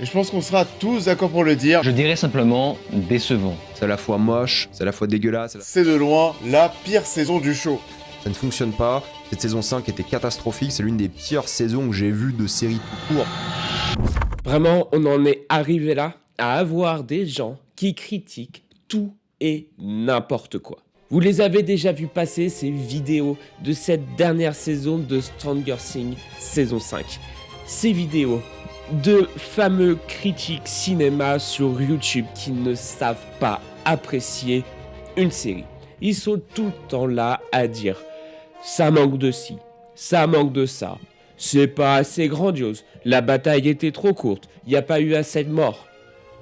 Et je pense qu'on sera tous d'accord pour le dire. Je dirais simplement décevant. C'est à la fois moche, c'est à la fois dégueulasse. C'est de loin la pire saison du show. Ça ne fonctionne pas. Cette saison 5 était catastrophique. C'est l'une des pires saisons que j'ai vues de série tout court. Vraiment, on en est arrivé là à avoir des gens qui critiquent tout et n'importe quoi. Vous les avez déjà vus passer ces vidéos de cette dernière saison de Stranger Things saison 5. Ces vidéos de fameux critiques cinéma sur YouTube qui ne savent pas apprécier une série. Ils sont tout le temps là à dire ça manque de ci, ça manque de ça, c'est pas assez grandiose, la bataille était trop courte, il n'y a pas eu assez de morts.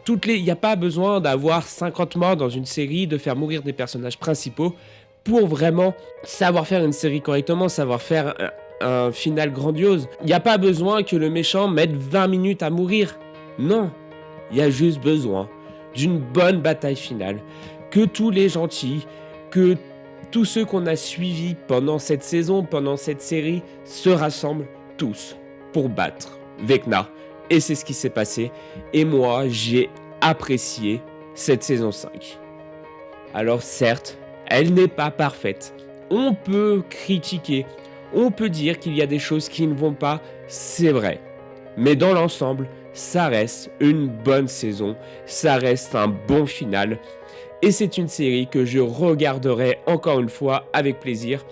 Il n'y a pas besoin d'avoir 50 morts dans une série, de faire mourir des personnages principaux pour vraiment savoir faire une série correctement, savoir faire un final grandiose. Il n'y a pas besoin que le méchant mette 20 minutes à mourir. Non, il y a juste besoin d'une bonne bataille finale, que tous les gentils, que tous ceux qu'on a suivis pendant cette saison, pendant cette série, se rassemblent tous pour battre Vecna. Et c'est ce qui s'est passé. Et moi, j'ai apprécié cette saison 5. Alors certes, elle n'est pas parfaite. On peut critiquer, on peut dire qu'il y a des choses qui ne vont pas, c'est vrai. Mais dans l'ensemble, ça reste une bonne saison, ça reste un bon final. Et c'est une série que je regarderai encore une fois avec plaisir.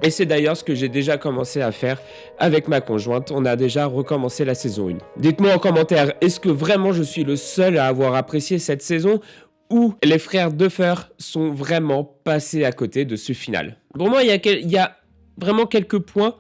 Et c'est d'ailleurs ce que j'ai déjà commencé à faire avec ma conjointe. On a déjà recommencé la saison 1. Dites-moi en commentaire, est-ce que vraiment je suis le seul à avoir apprécié cette saison ou les frères Duffer sont vraiment passés à côté de ce final? Pour moi, il y a vraiment quelques points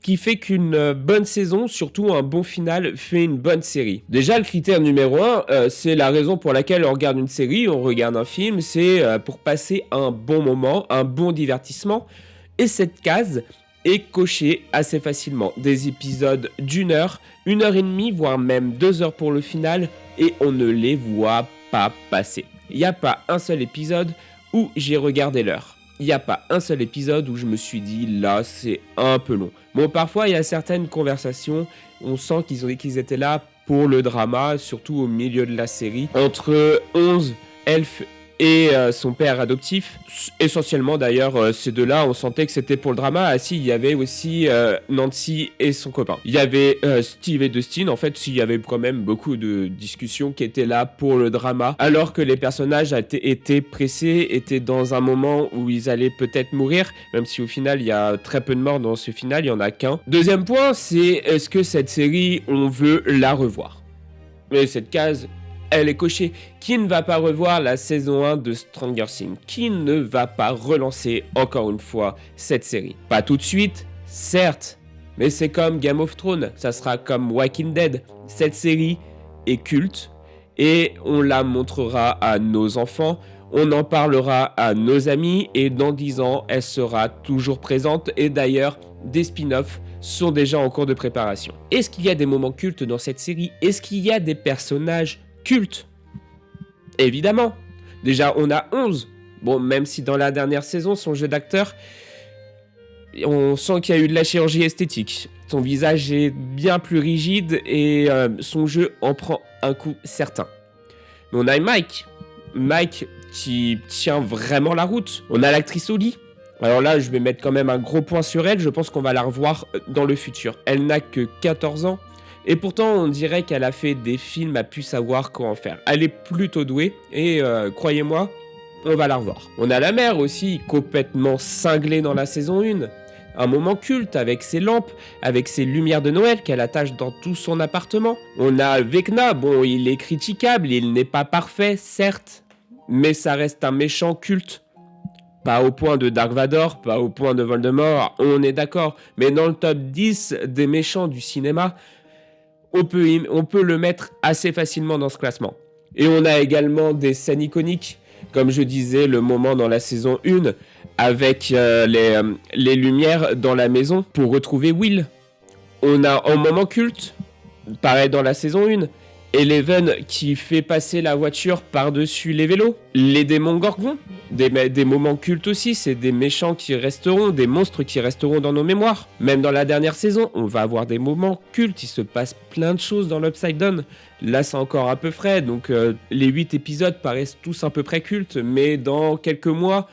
qui fait qu'une bonne saison, surtout un bon final, fait une bonne série. Déjà, le critère numéro 1, c'est la raison pour laquelle on regarde une série, on regarde un film, c'est pour passer un bon moment, un bon divertissement. Et cette case est cochée assez facilement. Des épisodes d'1 heure, 1h30, voire même 2 heures pour le final, et on ne les voit pas passer. Il n'y a pas un seul épisode où j'ai regardé l'heure. Il n'y a pas un seul épisode où je me suis dit, là, c'est un peu long. Bon, parfois, il y a certaines conversations, on sent qu'ils étaient là pour le drama, surtout au milieu de la série, entre 11 elfes et son père adoptif. Essentiellement d'ailleurs, ces deux-là, on sentait que c'était pour le drama. Ah si, il y avait aussi Nancy et son copain. Il y avait Steve et Dustin. En fait, il y avait quand même beaucoup de discussions qui étaient là pour le drama, alors que les personnages étaient pressés, étaient dans un moment où ils allaient peut-être mourir, même si au final, il y a très peu de morts dans ce final, il n'y en a qu'un. Deuxième point, c'est est-ce que cette série, on veut la revoir? Mais cette case, elle est cochée. Qui ne va pas revoir la saison 1 de Stranger Things? Qui ne va pas relancer encore une fois cette série? Pas tout de suite, certes, mais c'est comme Game of Thrones, ça sera comme Walking Dead. Cette série est culte et on la montrera à nos enfants, on en parlera à nos amis et dans 10 ans, elle sera toujours présente. Et d'ailleurs, des spin-offs sont déjà en cours de préparation. Est-ce qu'il y a des moments cultes dans cette série? Est-ce qu'il y a des personnages culte? Évidemment. Déjà, on a 11. Bon, même si dans la dernière saison, son jeu d'acteur, on sent qu'il y a eu de la chirurgie esthétique. Son visage est bien plus rigide et son jeu en prend un coup certain. Mais on a Mike. Mike qui tient vraiment la route. On a l'actrice Oli. Alors là, je vais mettre quand même un gros point sur elle. Je pense qu'on va la revoir dans le futur. Elle n'a que 14 ans. Et pourtant, on dirait qu'elle a fait des films, a pu savoir quoi en faire. Elle est plutôt douée et croyez-moi, on va la revoir. On a la mère aussi, complètement cinglée dans la saison 1. Un moment culte avec ses lampes, avec ses lumières de Noël qu'elle attache dans tout son appartement. On a Vecna, bon, il est critiquable, il n'est pas parfait, certes, mais ça reste un méchant culte. Pas au point de Dark Vador, pas au point de Voldemort, on est d'accord. Mais dans le top 10 des méchants du cinéma, on peut le mettre assez facilement dans ce classement. Et on a également des scènes iconiques, comme je disais, le moment dans la saison 1, avec les lumières dans la maison pour retrouver Will. On a un moment culte, pareil dans la saison 1, Eleven qui fait passer la voiture par-dessus les vélos. Les démons gorgons, des moments cultes aussi, c'est des méchants qui resteront, des monstres qui resteront dans nos mémoires. Même dans la dernière saison, on va avoir des moments cultes, il se passe plein de choses dans l'Upside Down. Là, c'est encore un peu frais, donc les 8 épisodes paraissent tous à peu près cultes, mais dans quelques mois,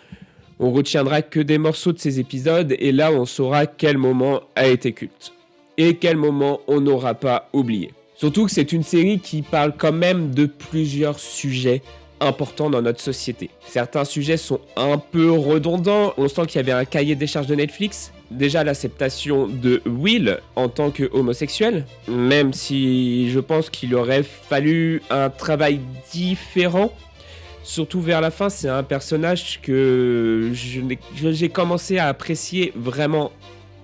on retiendra que des morceaux de ces épisodes, et là, on saura quel moment a été culte. Et quel moment on n'aura pas oublié. Surtout que c'est une série qui parle quand même de plusieurs sujets importants dans notre société. Certains sujets sont un peu redondants. On sent qu'il y avait un cahier des charges de Netflix. Déjà l'acceptation de Will en tant qu'homosexuel, même si je pense qu'il aurait fallu un travail différent. Surtout vers la fin, c'est un personnage que j'ai commencé à apprécier vraiment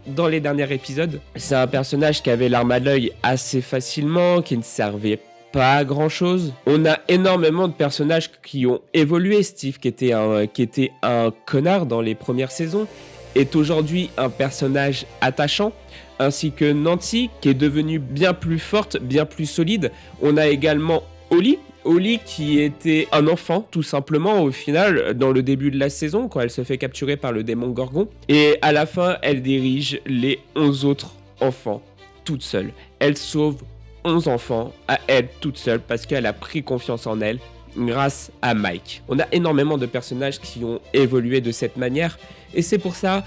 dans les derniers épisodes. C'est un personnage qui avait l'arme à l'œil assez facilement, qui ne servait pas à grand chose. On a énormément de personnages qui ont évolué. Steve, qui était un connard dans les premières saisons, est aujourd'hui un personnage attachant, ainsi que Nancy, qui est devenue bien plus forte, bien plus solide. On a également Holly qui était un enfant tout simplement au final dans le début de la saison quand elle se fait capturer par le démon Gorgon, et à la fin elle dirige les 11 autres enfants toute seule. Elle sauve 11 enfants à elle toute seule parce qu'elle a pris confiance en elle grâce à Mike. On a énormément de personnages qui ont évolué de cette manière et c'est pour ça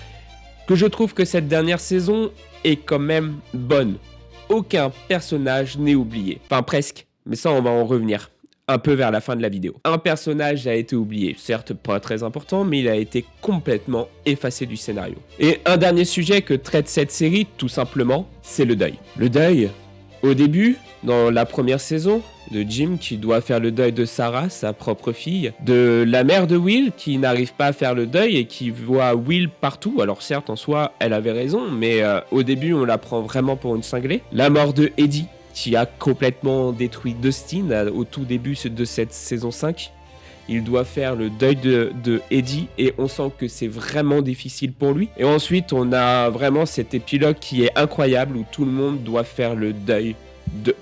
que je trouve que cette dernière saison est quand même bonne. Aucun personnage n'est oublié, enfin presque, mais ça on va en revenir un peu vers la fin de la vidéo. Un personnage a été oublié, certes pas très important, mais il a été complètement effacé du scénario. Et un dernier sujet que traite cette série, tout simplement, c'est le deuil. Le deuil, au début, dans la première saison, de Jim qui doit faire le deuil de Sarah, sa propre fille, de la mère de Will qui n'arrive pas à faire le deuil et qui voit Will partout. Alors certes, en soi, elle avait raison, mais au début, on la prend vraiment pour une cinglée. La mort de Eddie, qui a complètement détruit Dustin au tout début de cette saison 5. Il doit faire le deuil de Eddie et on sent que c'est vraiment difficile pour lui. Et ensuite, on a vraiment cet épilogue qui est incroyable où tout le monde doit faire le deuil de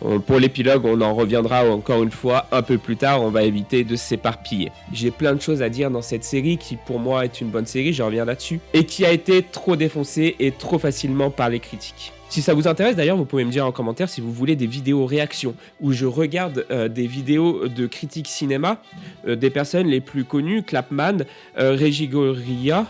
11. Pour l'épilogue, on en reviendra encore une fois un peu plus tard, on va éviter de s'éparpiller. J'ai plein de choses à dire dans cette série qui pour moi est une bonne série, je reviens là-dessus, et qui a été trop défoncée et trop facilement par les critiques. Si ça vous intéresse d'ailleurs, vous pouvez me dire en commentaire si vous voulez des vidéos réactions où je regarde des vidéos de critiques cinéma des personnes les plus connues, Clapman, Régis Goria.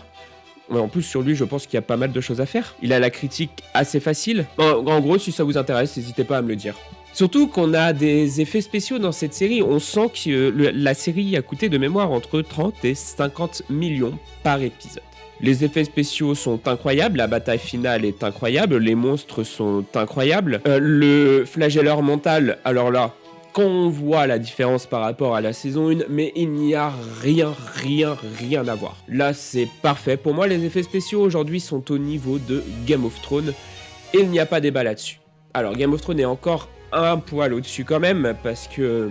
En plus sur lui je pense qu'il y a pas mal de choses à faire. Il a la critique assez facile. En gros si ça vous intéresse, n'hésitez pas à me le dire. Surtout qu'on a des effets spéciaux dans cette série. On sent que la série a coûté de mémoire entre 30 et 50 millions par épisode. Les effets spéciaux sont incroyables, la bataille finale est incroyable, les monstres sont incroyables. Le flagelleur mental, alors là, quand on voit la différence par rapport à la saison 1, mais il n'y a rien à voir. Là, c'est parfait. Pour moi, les effets spéciaux aujourd'hui sont au niveau de Game of Thrones et il n'y a pas débat là-dessus. Alors, Game of Thrones est encore un poil au-dessus quand même parce que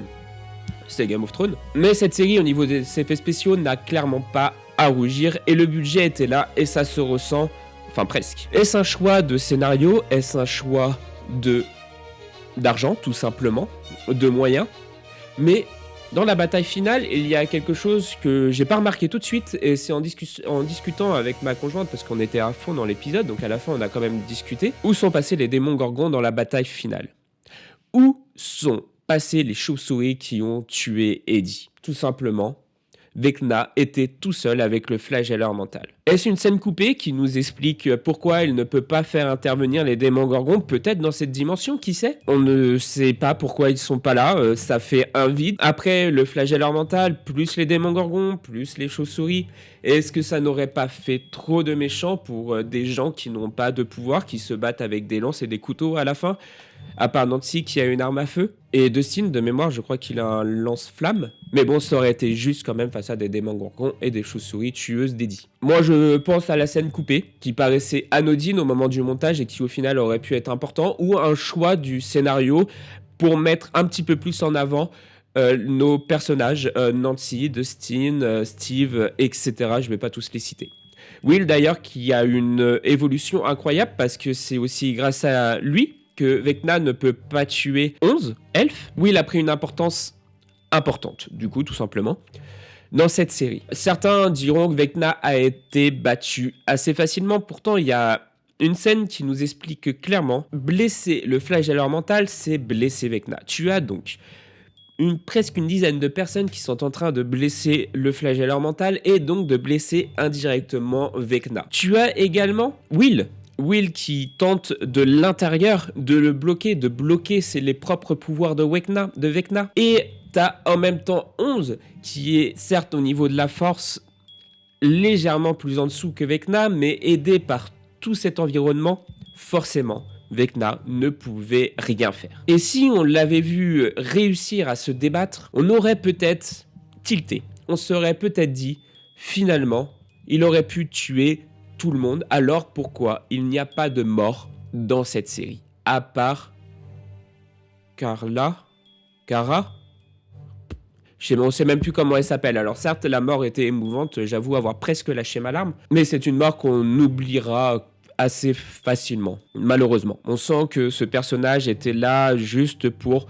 c'est Game of Thrones. Mais cette série, au niveau des effets spéciaux, n'a clairement pas à rougir et le budget était là et ça se ressent, enfin presque. Est-ce un choix de scénario? Est-ce un choix d'argent tout simplement, de moyens? Mais dans la bataille finale, il y a quelque chose que j'ai pas remarqué tout de suite et c'est en discutant avec ma conjointe parce qu'on était à fond dans l'épisode, donc à la fin on a quand même discuté. Où sont passés les démons gorgons dans la bataille finale? Où sont passés les chauves-souris qui ont tué Eddie? Tout simplement, Vecna était tout seul avec le flagelleur mental. Est-ce une scène coupée qui nous explique pourquoi il ne peut pas faire intervenir les démons gorgons, peut-être dans cette dimension, qui sait? On ne sait pas pourquoi ils sont pas là, ça fait un vide. Après, le flagelleur mental, plus les démons gorgons, plus les chauves-souris, est-ce que ça n'aurait pas fait trop de méchants pour des gens qui n'ont pas de pouvoir, qui se battent avec des lances et des couteaux à la fin? À part Nancy qui a une arme à feu. Et Dustin, de mémoire, je crois qu'il a un lance-flamme. Mais bon, ça aurait été juste quand même face à des démons gorgons et des chauves-souris tueuses d'Eddie. Moi, je pense à la scène coupée, qui paraissait anodine au moment du montage et qui au final aurait pu être important, ou un choix du scénario pour mettre un petit peu plus en avant nos personnages, Nancy, Dustin, Steve, etc. Je vais pas tous les citer. Will d'ailleurs qui a une évolution incroyable parce que c'est aussi grâce à lui que Vecna ne peut pas tuer 11 elfes, Will a pris une importance importante, du coup, tout simplement, dans cette série. Certains diront que Vecna a été battu assez facilement, pourtant il y a une scène qui nous explique clairement, blesser le flagelleur mental, c'est blesser Vecna. Tu as donc presque une dizaine de personnes qui sont en train de blesser le flagelleur mental et donc de blesser indirectement Vecna. Tu as également Will qui tente de l'intérieur de le bloquer, de bloquer les propres pouvoirs de Vecna. Et t'as en même temps 11 qui est certes au niveau de la force légèrement plus en dessous que Vecna, mais aidé par tout cet environnement, forcément, Vecna ne pouvait rien faire. Et si on l'avait vu réussir à se débattre, on aurait peut-être tilté. On serait peut-être dit, finalement, il aurait pu tuer tout le monde. Alors pourquoi il n'y a pas de mort dans cette série? À part Cara? On sait même plus comment elle s'appelle. Alors certes, la mort était émouvante, j'avoue avoir presque lâché ma larme, mais c'est une mort qu'on oubliera assez facilement, malheureusement. On sent que ce personnage était là juste pour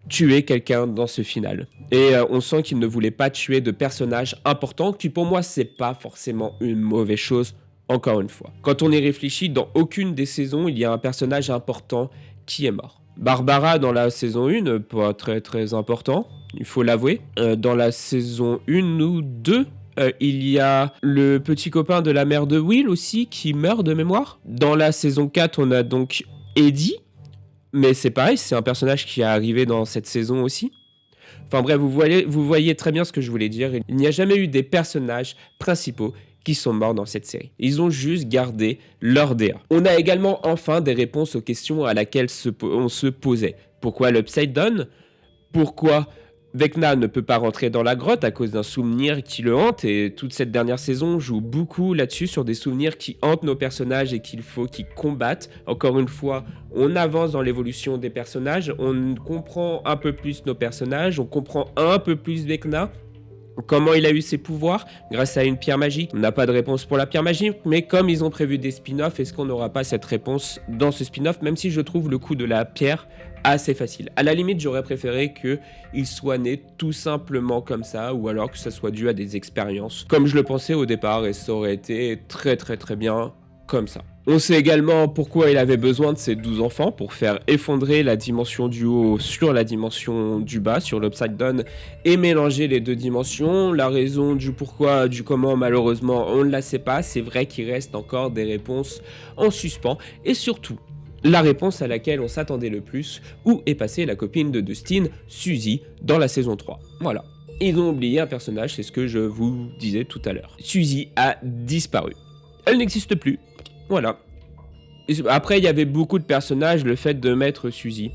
tuer quelqu'un dans ce final. Et on sent qu'il ne voulait pas tuer de personnages importants, qui pour moi, c'est pas forcément une mauvaise chose, encore une fois. Quand on y réfléchit, dans aucune des saisons, il y a un personnage important qui est mort. Barbara, dans la saison 1, pas très très important, il faut l'avouer. Dans la saison 1 ou 2, il y a le petit copain de la mère de Will aussi qui meurt de mémoire. Dans la saison 4, on a donc Eddie. Mais c'est pareil, c'est un personnage qui est arrivé dans cette saison aussi. Enfin bref, vous voyez très bien ce que je voulais dire. Il n'y a jamais eu des personnages principaux qui sont morts dans cette série. Ils ont juste gardé leur DA. On a également enfin des réponses aux questions à laquelle on se posait. Pourquoi l'Upside Down ? Pourquoi Vecna ne peut pas rentrer dans la grotte à cause d'un souvenir qui le hante, et toute cette dernière saison joue beaucoup là-dessus, sur des souvenirs qui hantent nos personnages et qu'il faut qu'ils combattent. Encore une fois, on avance dans l'évolution des personnages, on comprend un peu plus nos personnages, on comprend un peu plus Vecna, comment il a eu ses pouvoirs grâce à une pierre magique. On n'a pas de réponse pour la pierre magique, mais comme ils ont prévu des spin-offs, est-ce qu'on n'aura pas cette réponse dans ce spin-off, même si je trouve le coup de la pierre assez facile. À la limite, j'aurais préféré qu'il soit né tout simplement comme ça, ou alors que ça soit dû à des expériences, comme je le pensais au départ, et ça aurait été très très très bien comme ça. On sait également pourquoi il avait besoin de ces 12 enfants pour faire effondrer la dimension du haut sur la dimension du bas, sur l'Upside Down, et mélanger les deux dimensions. La raison du pourquoi, du comment, malheureusement, on ne la sait pas. C'est vrai qu'il reste encore des réponses en suspens, et surtout, la réponse à laquelle on s'attendait le plus, où est passée la copine de Dustin, Suzy, dans la saison 3. Voilà. Ils ont oublié un personnage, c'est ce que je vous disais tout à l'heure. Suzy a disparu. Elle n'existe plus. Voilà. Après, il y avait beaucoup de personnages, le fait de mettre Suzy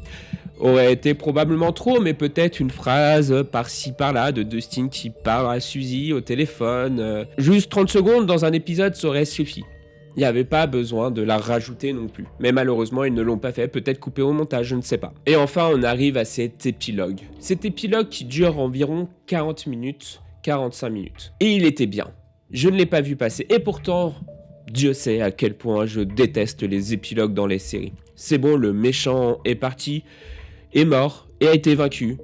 aurait été probablement trop, mais peut-être une phrase par-ci par-là de Dustin qui parle à Suzy au téléphone. Juste 30 secondes dans un épisode, ça aurait suffi. Il n'y avait pas besoin de la rajouter non plus. Mais malheureusement, ils ne l'ont pas fait, peut-être coupé au montage, je ne sais pas. Et enfin, on arrive à cet épilogue. Cet épilogue qui dure environ 40 minutes, 45 minutes. Et il était bien. Je ne l'ai pas vu passer. Et pourtant, Dieu sait à quel point je déteste les épilogues dans les séries. C'est bon, le méchant est parti, est mort et a été vaincu.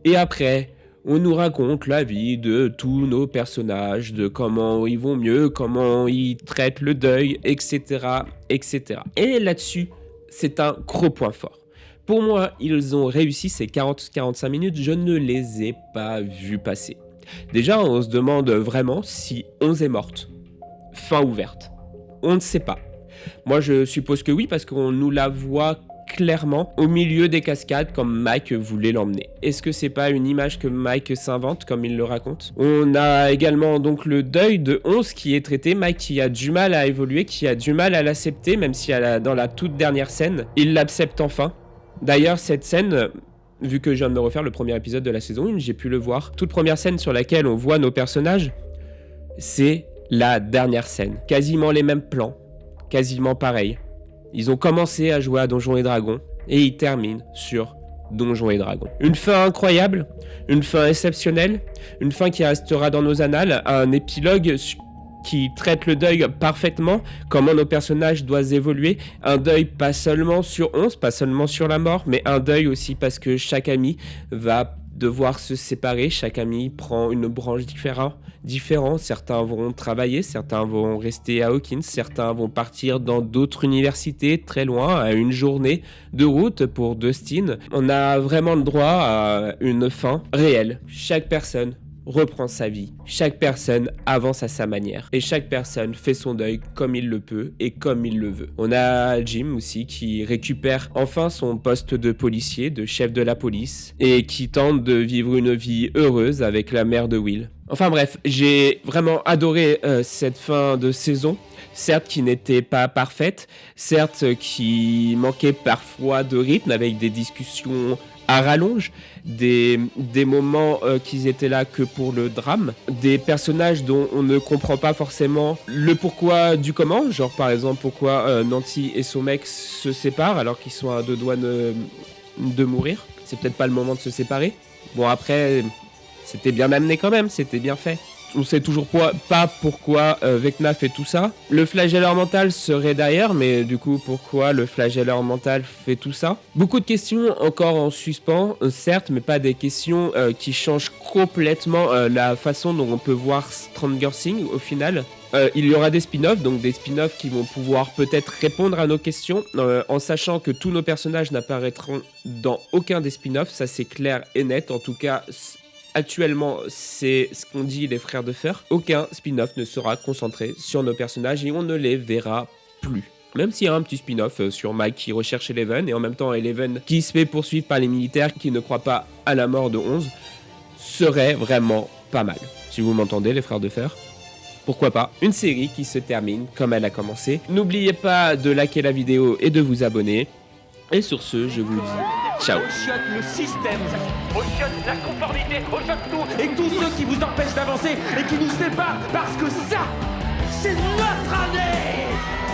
Et après, on nous raconte la vie de tous nos personnages, de comment ils vont mieux, comment ils traitent le deuil, etc., etc. Et là-dessus, c'est un gros point fort. Pour moi, ils ont réussi ces 40-45 minutes, je ne les ai pas vus passer. Déjà, on se demande vraiment si 11 est morte. Fin ouverte. On ne sait pas. Moi, je suppose que oui, parce qu'on nous la voit clairement au milieu des cascades comme Mike voulait l'emmener. Est-ce que c'est pas une image que Mike s'invente comme il le raconte ? On a également donc le deuil de 11 qui est traité, Mike qui a du mal à évoluer, qui a du mal à l'accepter, même si dans la toute dernière scène, il l'accepte enfin. D'ailleurs, cette scène, vu que je viens de me refaire le premier épisode de la saison 1, j'ai pu le voir. Toute première scène sur laquelle on voit nos personnages, c'est la dernière scène. Quasiment les mêmes plans, quasiment pareil. Ils ont commencé à jouer à Donjons et Dragons et ils terminent sur Donjons et Dragons. Une fin incroyable, une fin exceptionnelle, une fin qui restera dans nos annales, un épilogue qui traite le deuil parfaitement, comment nos personnages doivent évoluer. Un deuil pas seulement sur 11, pas seulement sur la mort, mais un deuil aussi parce que chaque ami va devoir se séparer, chaque ami prend une branche différente. Certains vont travailler, certains vont rester à Hawkins, certains vont partir dans d'autres universités très loin, à une journée de route pour Dustin. On a vraiment le droit à une fin réelle. Chaque personne reprend sa vie. Chaque personne avance à sa manière. Et chaque personne fait son deuil comme il le peut et comme il le veut. On a Jim aussi qui récupère enfin son poste de policier, de chef de la police, et qui tente de vivre une vie heureuse avec la mère de Will. Enfin bref, j'ai vraiment adoré cette fin de saison. Certes qui n'était pas parfaite, certes qui manquait parfois de rythme avec des discussions à rallonge, des moments qui étaient là que pour le drame, des personnages dont on ne comprend pas forcément le pourquoi du comment, genre par exemple pourquoi Nancy et son mec se séparent alors qu'ils sont à deux doigts de mourir. C'est peut-être pas le moment de se séparer. Bon après, c'était bien amené quand même, c'était bien fait. On sait toujours pas pourquoi Vecna fait tout ça. Le flagelleur mental serait derrière, mais du coup, pourquoi le flagelleur mental fait tout ça? Beaucoup de questions encore en suspens, certes, mais pas des questions qui changent complètement la façon dont on peut voir Stranger Things au final. Il y aura des spin-offs, donc des spin-offs qui vont pouvoir peut-être répondre à nos questions, en sachant que tous nos personnages n'apparaîtront dans aucun des spin-offs, ça c'est clair et net, en tout cas... Actuellement, c'est ce qu'ont dit les frères de Fer. Aucun spin-off ne sera concentré sur nos personnages et on ne les verra plus. Même s'il y a un petit spin-off sur Mike qui recherche Eleven et en même temps Eleven qui se fait poursuivre par les militaires qui ne croient pas à la mort de 11, serait vraiment pas mal. Si vous m'entendez les frères de Fer. Pourquoi pas une série qui se termine comme elle a commencé. N'oubliez pas de liker la vidéo et de vous abonner. Et sur ce, je vous dis ciao. On chiotte le système, on chiotte la conformité, on chiotte tout, et tous ceux qui vous empêchent d'avancer et qui nous séparent, parce que ça, c'est notre année.